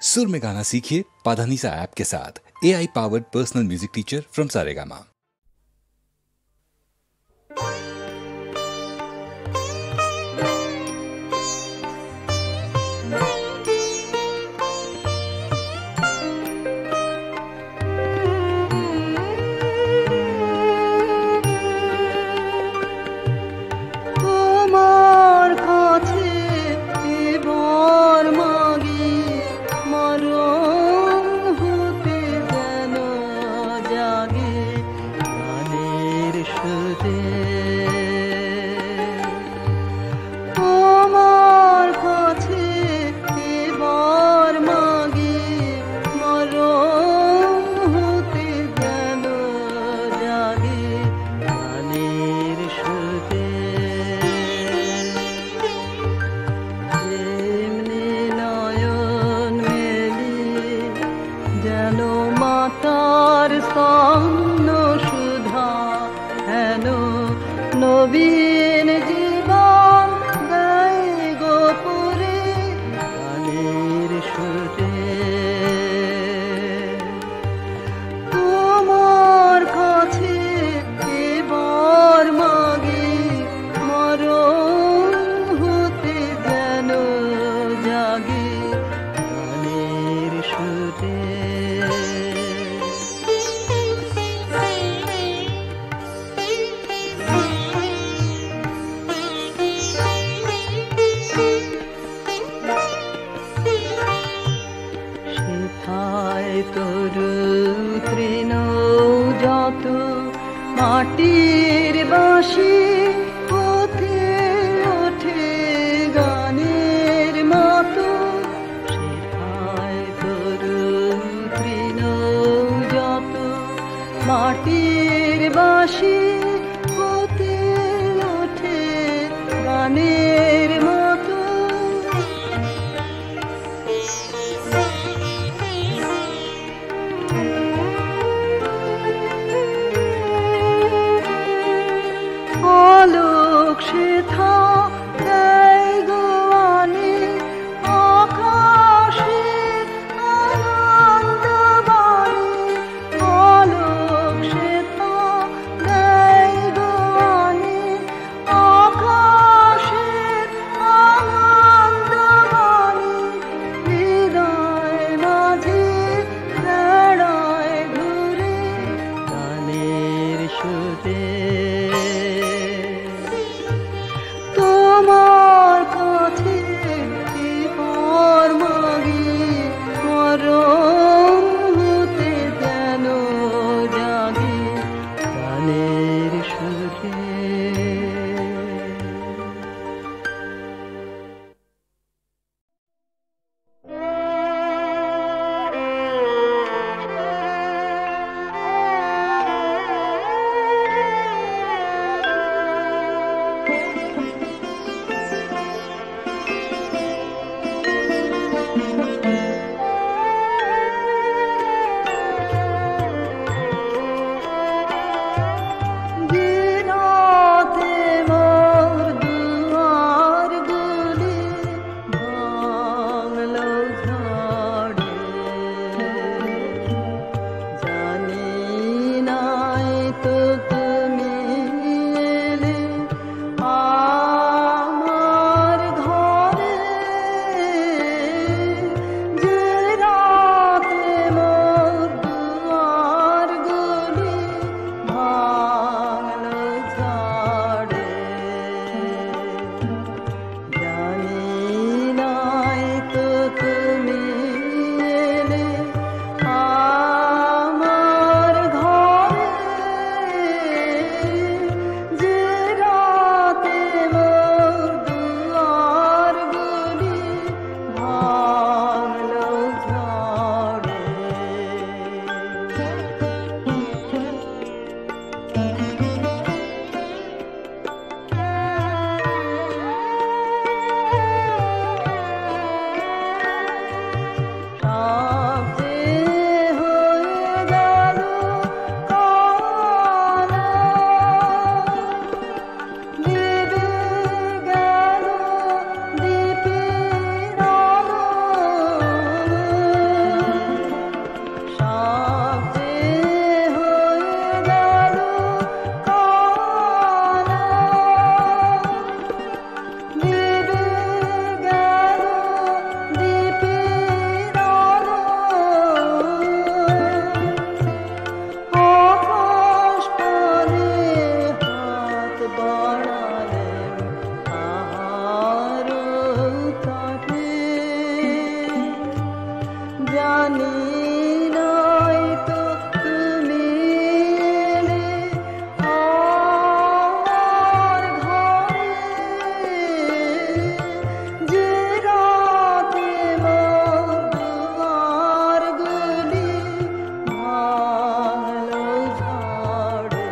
सुर में गाना सीखिए पाधानीसा ऐप के साथ। AI powered personal music teacher from Saregama. নবীন জীবন গায় গোপুরে গানের সুরে তোমার কাছে এবার মাগে মরণ হতে যেন জাগে গানের সুরে। তরু তৃণ যত মাটির বাঁশি হতে ওঠে গানের মতো সেথায় তরু তৃণ যত মাটির বাঁশি হতে ওঠে গানের মতো। আলোক সেথা দেয় গোয়ানে আকাশে আনন্দ বাণী আলোক সেথা দেয় জানি নয়তো তুমি এলে আমার ঘরে, যে রাতে মোর দুয়ারগুলি ভাঙলো ঝড়ে।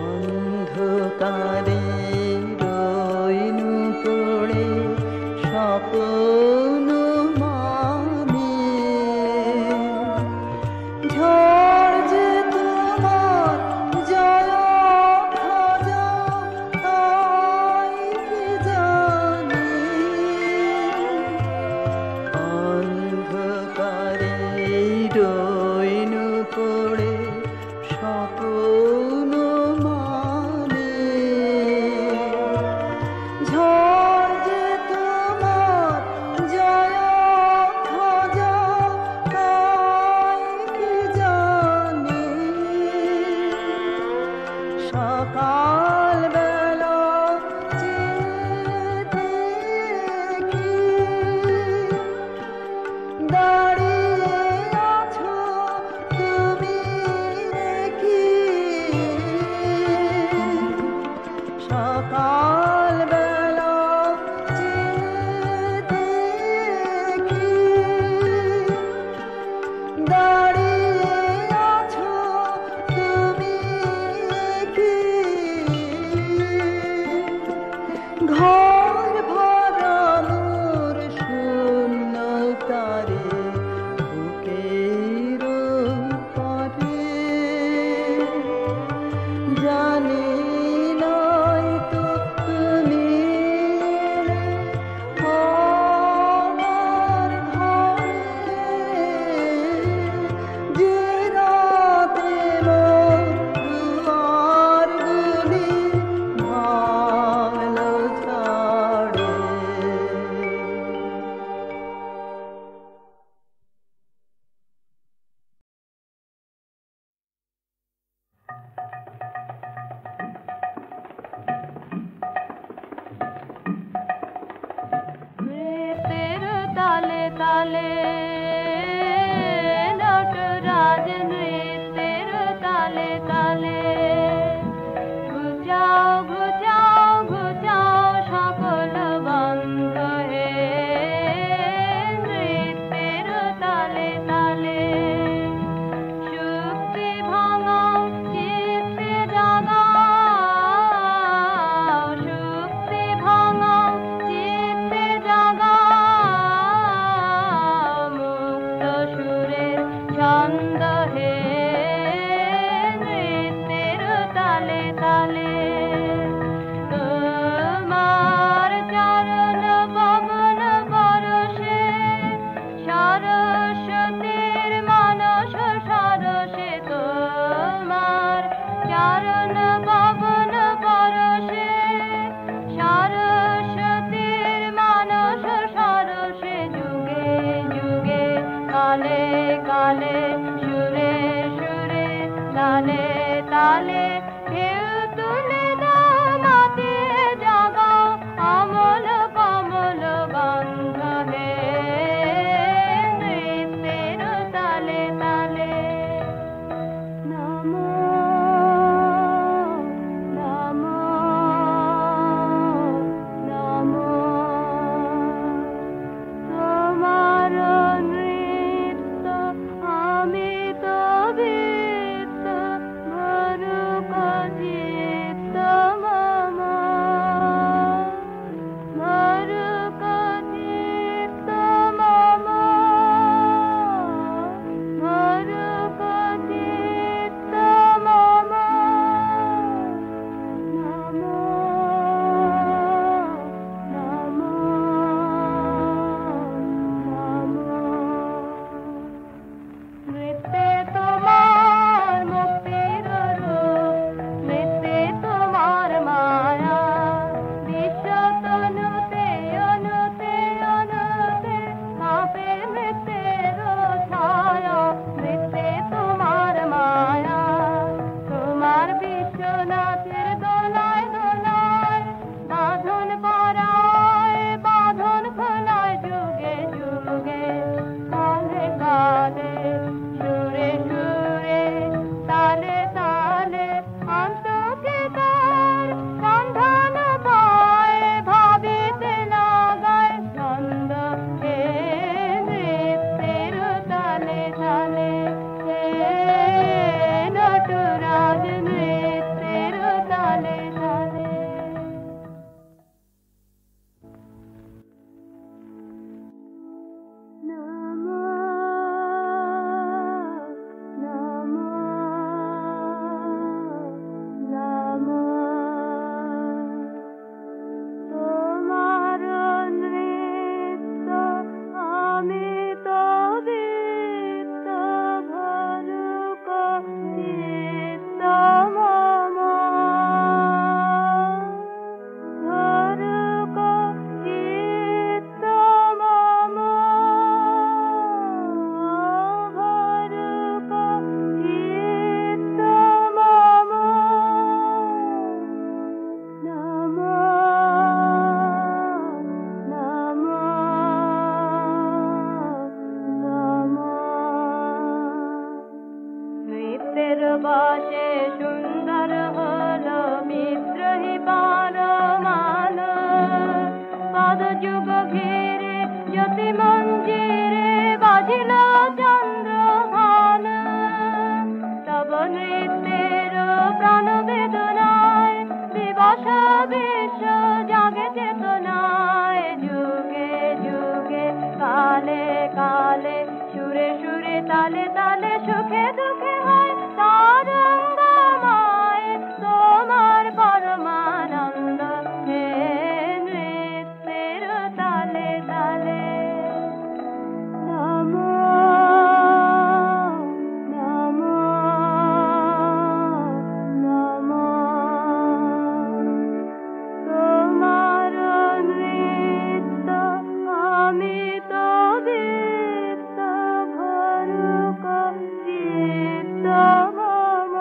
অন্ধকারে রইনু পড়ে স্বপ্ন মানে, ঝড় যে তোমার জয় খাজা তাই কে জানে। অন্ধকারে রইনু পড়ে স্বপ্ন মানে, ঝড় যে তোমার জয় খাজা তাই কে জানে। সকাল বেলা চেয়ে দেখি দাঁড়িয়ে আছো তুমি দেখি। সকাল বেলা চেয়ে দেখি দাঁড়িয়ে আছো তুমি দেখি। ঘর ভরা মোর শূন্যতারে বুকের পারে, জানি নয়তো তুমি এলে আমার ঘরে, যে রাতে মোর দুয়ারগুলি ভাঙলো ঝড়ে। नृत्येर ताले ताले नटराज नृत्येर ताले ताले घुचाओ घुचाओ घुचाओ সকল বন্ধ হে নৃত্যের তালে তালে শুক্তি ভাঙাও চিত্তে জাগাও শুক্তি ভাঙাও চিত্তে জাগাও পদ যুগ ঘিরে জ্যোতি মঞ্জিরে বাজিল চন্দ্রভান তব নৃত্যের প্রাণ বেদনায় দিবস বিশ্ব জাগে চেতনায় যুগে যুগে কালে কালে সুরে সুরে তালে তালে সুখে দুঃখে হয় তরঙ্গময় তোমার পরমানন্দ হে নৃত্যের তালে তালে নমো নমো নমো তোমার নৃত্য আমি তো দীপ্ত ভরুক চিত্ত মম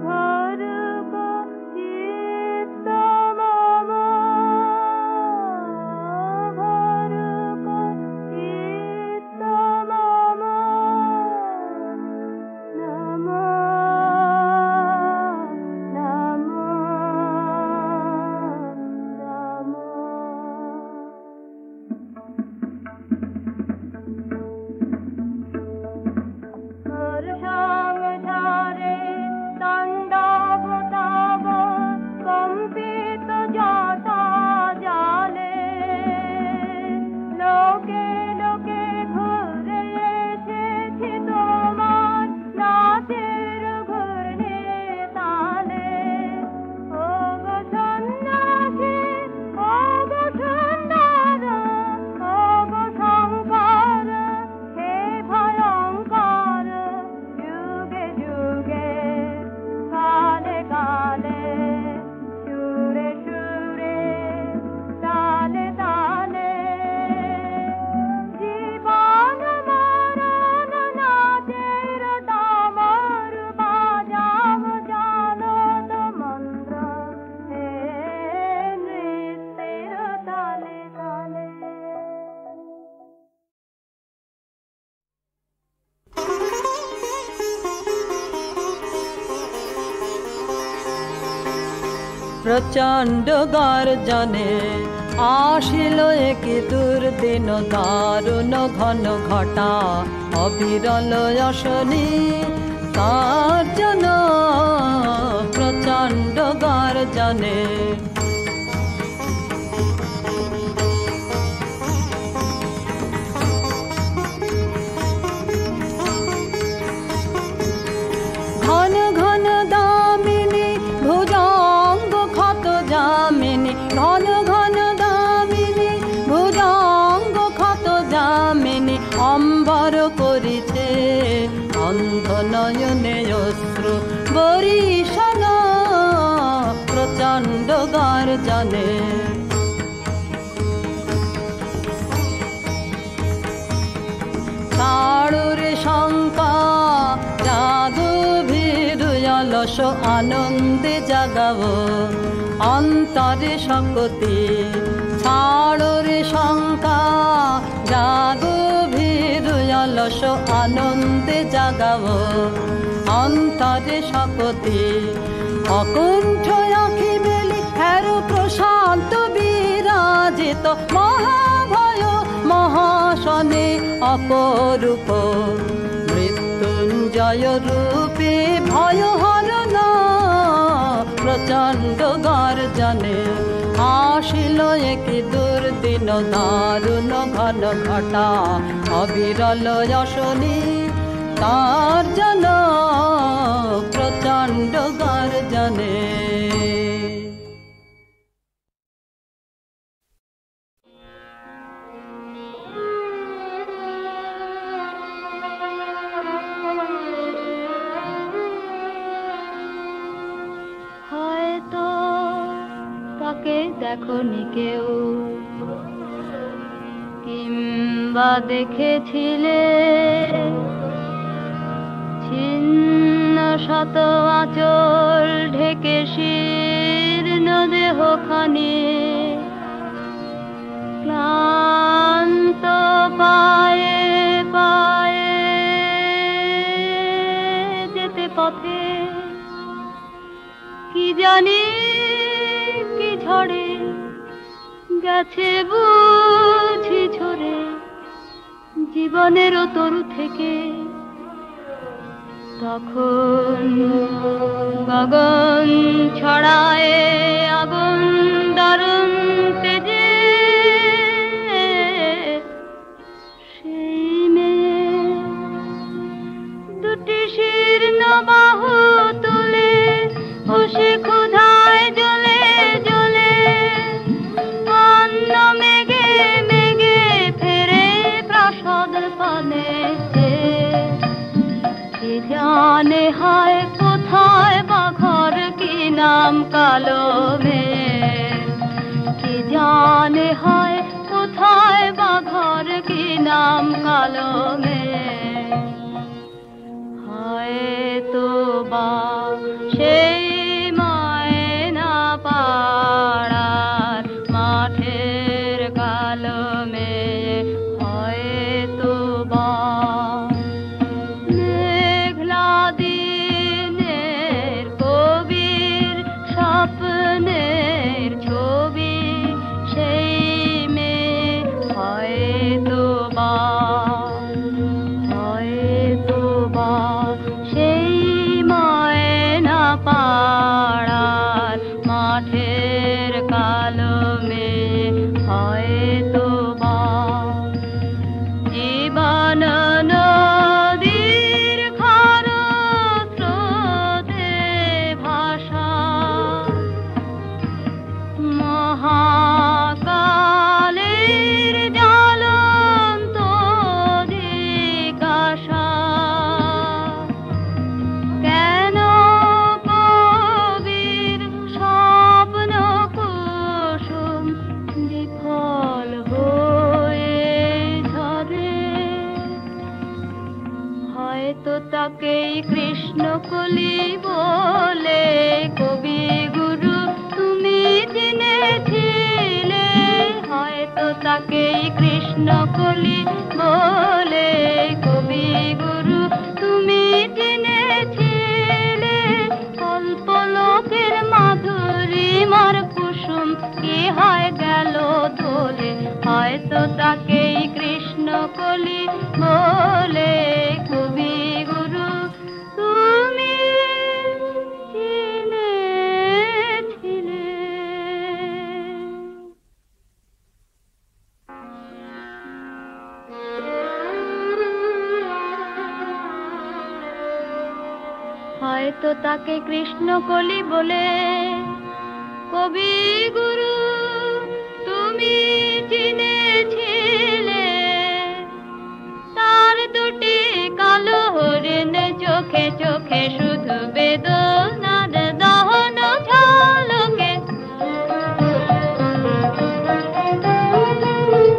ভরুক চিত্ত মম ভরুক চিত্ত মম নমো নমো তোর সংসারে তাণ্ডব তব কম্পিত যথা জালে লোকে লোকে ঘুরে এসেছি তোমার নাচের ঘূর্ণি তালে ও গো সন্ন্যাসী ও গো সুন্দর ও গো শঙ্কর হে ভয়ঙ্কর যুগে যুগে কালে কালে সুরে সুরে তালে তালে জীবন মরণ নাচের দামর বাজাও জানত মন্ত্র হে নৃত্যের তালে তালে প্রচণ্ড গর্জনে আসিল এক দুর্দিন দারুণ ঘন ঘটা অবিরল অশনি কার্জন প্রচণ্ড গর্জনে ঘন ঘন দামিনী ভুজঙ্গ ক্ষত যামিনী ঘন ঘন দামিনী ভুজঙ্গ ক্ষত যামিনী অম্বর করিছে অন্ধ নয়নে অশ্রু বরিশন প্রচণ্ড গর্জনে ছাড়ুরে শঙ্কা জাগো ভিড়ুয়লস আনন্দে জাগাবো অন্তরে শক্তি ছাড়ুরে শঙ্কা জাগো ভিড়ুয়লস আনন্দে জাগাবো অন্তরে শক্তি অকুণ্ঠ আঁখি মেলি হেরো প্রশান্ত বিরাজিত মহাভয় মহাশনে অপরূপ মৃত্যুঞ্জয় রূপে ভয় হরণ প্রচণ্ড গর্জনে আসিল এক দুর্দিন দারুণ ঘন ঘটা অবিরল অশনি কার্জন প্রচণ্ড গর্জনে হয়তো তাকে দেখনি কেউ কিংবা দেখেছিলে ছিন্ন শত আঁচল ঢেকে শীর্ণ দেহখানি ক্লান্ত পায়ে পায়ে যেতে পথে কি জানি কি ঝড়ে গেছে বুঝি ঝরে জীবনেরও তরু থেকে, তখন গগন ছড়ায় আগুন দারুণ তেজে। সেই মেয়ে দুটি শীর্ণ বাহু তুলে বসে ক্ষুধায় জ্বলে জ্বলে অন্ন মেঘে মেঘে ফেরে প্রাসাদ পানে। কি জানে হায় কোথায় বা ঘর, কি নাম কালো মেয়ে। কি জানে হায় কোথায় বা ঘর, কি নাম কালো মেয়ে। হয়তো বা সেই ময়না পাড়ার মাঠের কালো মেয়ে। হয়তো বা মেঘলা দিনের কবির স্বপ্নের ছবি সেই মেয়ে। হয়তো বা সেই ময়না পাড়ার মাঠের কালো মেয়ে। হয়তো বা জীবন নদীর খরস্রোতে ভাষা মহাকালের জ্বলন্ত জিজ্ঞাসা। কেন কবির স্বপ্ন কুসুম বিফল হয়ে ঝরে। হয়তো তাকেই কৃষ্ণকলি বলে কবি গুরু তুমি চিনেছিলে। হয়তো তাকেই কৃষ্ণকলি বলে কবি গুরু তুমি চিনেছিলে। কল্পলোকের মাধুরীমার কুসুম কি হয় গেল দোলে। হয়তো তাকেই কৃষ্ণকলি বলে কবি গুরু তুমি চিনেছিলে। হয়তো তাকে কৃষ্ণকলি বলে কবি গুরু তুমি চিনেছিলে। তার দুটি কালো হরিণ চোখে চোখে শুধু বেদনার দহন ঝলকে।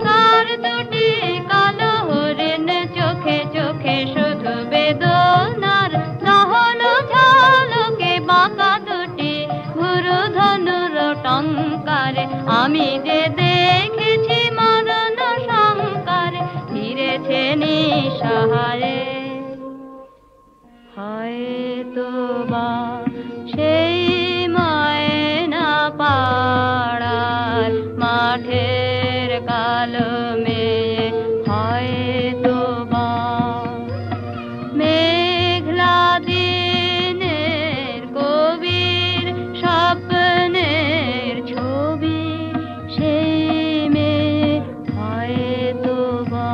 তার দুটি কালো হরিণ চোখে চোখে শুধু বেদনার দহন ঝলকে। বাঁকা দুটি গুরু ধনুর টঙ্কারে আমি যে দেখেছি মরণ শঙ্কারে ফিরেছে নিঃসহারে। হয়তো বা সেই ময়না পাড়ার মাঠের কালো মেয়ে। হয়তো বা মেঘলা দিনের কবির স্বপ্নের ছবি সেই মেয়ে। হয়তো বা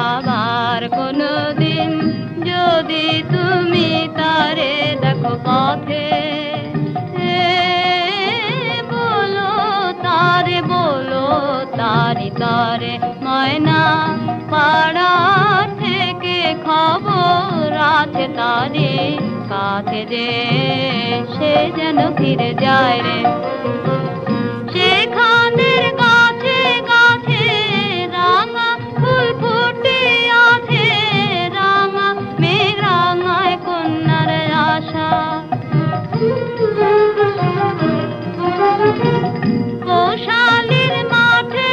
আবার কোনদিন যদি তুমি তারে দেখো পথে, বলো তারি তারে ময়না পাড়া থেকে খবর আছে তারি কাছে যে সে যেন ফিরে যায় রে। সেখানের গাছে গাছে রাঙা ফুল ফুটে আছে, রাঙা মেঘ রাঙায় কন্যার আশা। গোশালীর মাঠে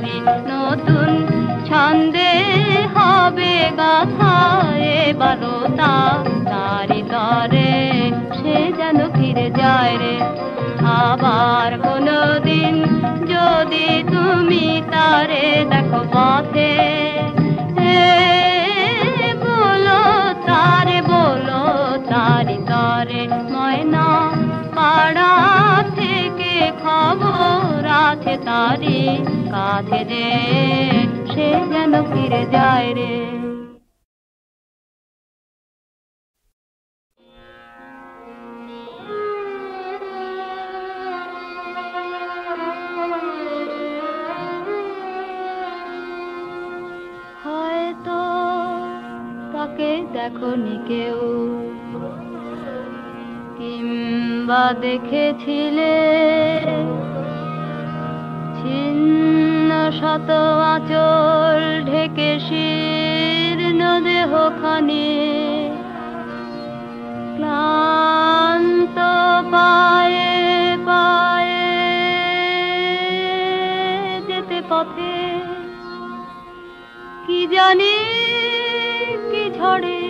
তারি নতুন ছন্দে হবে গাথা এবারও তারি তরে সে যেন ফিরে যায় রে। আবার কোনদিন যদি তুমি তারে দেখো পথে, বলো তারি তরে ময়না পাড়া থেকে খবর আছে তারি কাছে যে সে যেন ফিরে যায় রে। হয়তো তাকে দেখনি কেউ, কিংবা দেখেছিলে ছিন্ন শত আঁচল ঢেকে শীর্ণ দেহখানি, ক্লান্ত পায়ে পায়ে যেতে পথে কি জানি কি ঝড়ে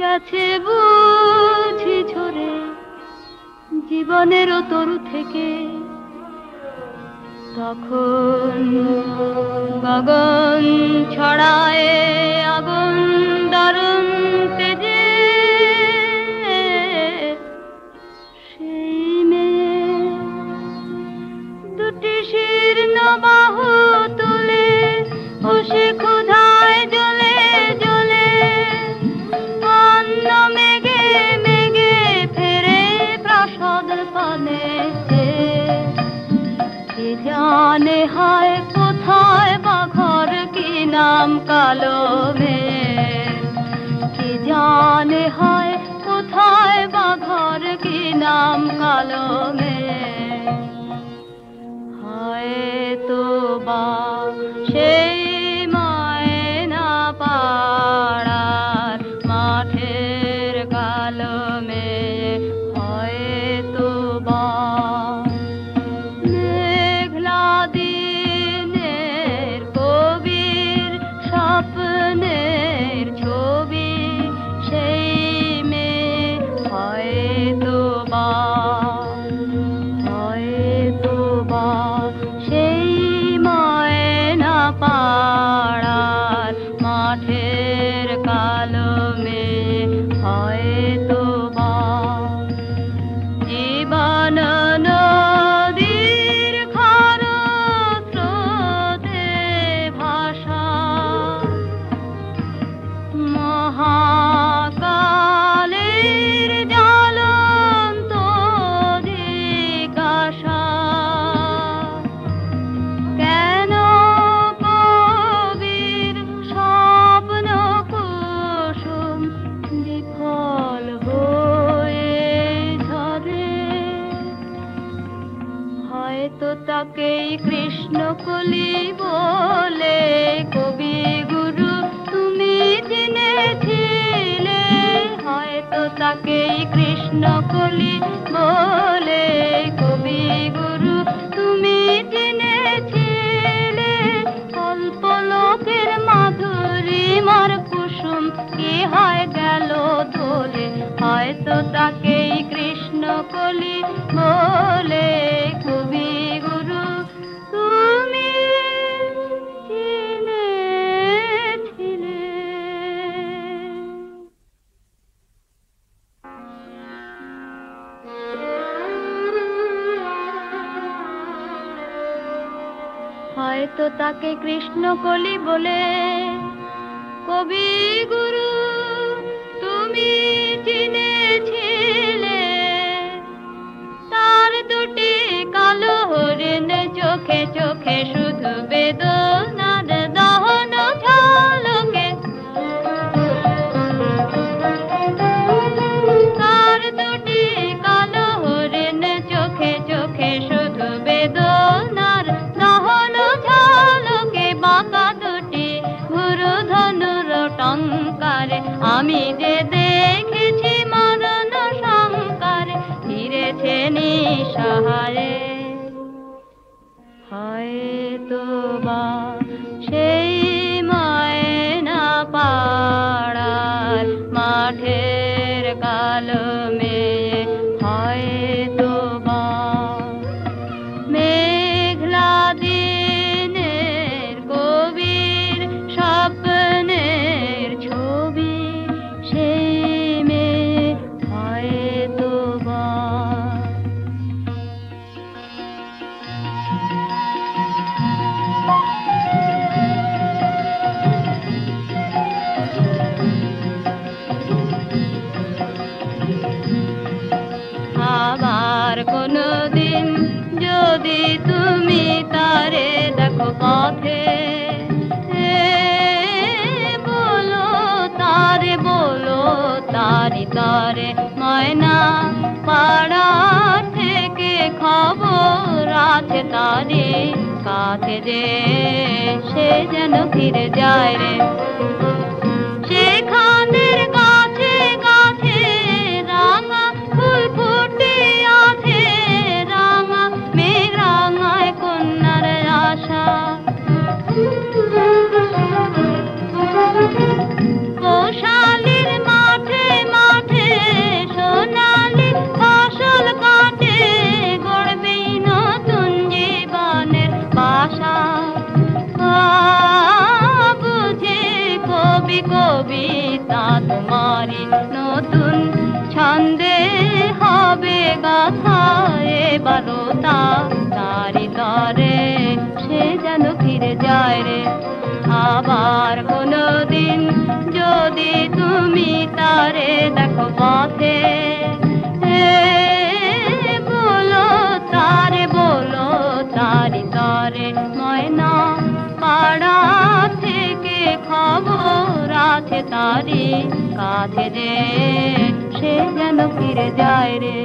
গেছে বুঝি ঝরে জীবনেরও তরু থেকে। তখন গগন ছড়ায় আগুন দারুণ তেজে, সেই মেয়ে দুটি শীর্ণ বাহু তুলে বসে ক্ষুধায় জ্বলে জ্বলে অন্ন মেঘে মেঘে ফেরে প্রাসাদ পানে। কে জানে হায় কোথায় বা ঘর কি নাম কালো মেয়ে, কে জানে হায় কোথায় বা ঘর কি নাম কালো মেয়ে। হয়তো বা সেই ময়না পাড়ার মাঠের কালো মেয়ে, হয়তো বা মেঘলা দিনের কবির স্বপ্নের ছবি সেই মেয়ে, হয়তো বা সেই ময়না পাড়ার মাঠের কালো মেয়ে, হয়তো বা জীবন নদীর খরস্রোতে ভাষা মহাকালের জ্বলন্ত জিজ্ঞাসা। কেন কবির স্বপ্ন কুসুম বিফল হয়ে ঝরে? হয়তো তাকেই কৃষ্ণকলি বলে কবি গুরু তুমি চিনেছিলে, হয়তো তাকেই কৃষ্ণকলি বলে কবি গুরু তুমি চিনেছিলে। কল্পলোকের মাধুরীমার কুসুম কি হয় গেল দোলে, হয়তো তাকেই কৃষ্ণকলি বলে কবি গুরু তুমি চিনেছিলে। হয়তো তাকে কৃষ্ণকলি বলে কবি গুরু তুমি চিনেছিলে। তার দুটি কালো হরিণ চোখে চোখে শুধু বেদনার দহন ঝলকে, তার দুটি কালো হরিণ চোখে চোখে শুধু বেদনার দহন ঝলকে, বাঁকা দুটি গুরু ধনুর টঙ্কারে আমি যে দেখেছি মরণ শঙ্কারে ফিরেছে নিঃসহায়ে। হয়তো পথে বলো তারি তারে ময়না পাড়া থেকে খবর আছে তারি কাছে যে সে যেন ফিরে যায় রে সেখানের গাছে গাছে রাঙা ফুল ফুটে আছে রাঙা মেঘ রাঙায় কন্যার আশা গোশালির মাঠে মাঠে সোনালি ফসল কাটে গড়বে নতুন জীবনের বাসা বুঝে কবিতা তোমারি নতুন ছন্দে হবে গাথা এবারও তারি তরে সে যেন ফিরে যায় রে আবার কোনদিন যদি তুমি তারে দেখো পথে বলো তারি তরে ময়না পাড়া থেকে খবর আছে তারি কাছে যে সে যেন ফিরে যায় রে।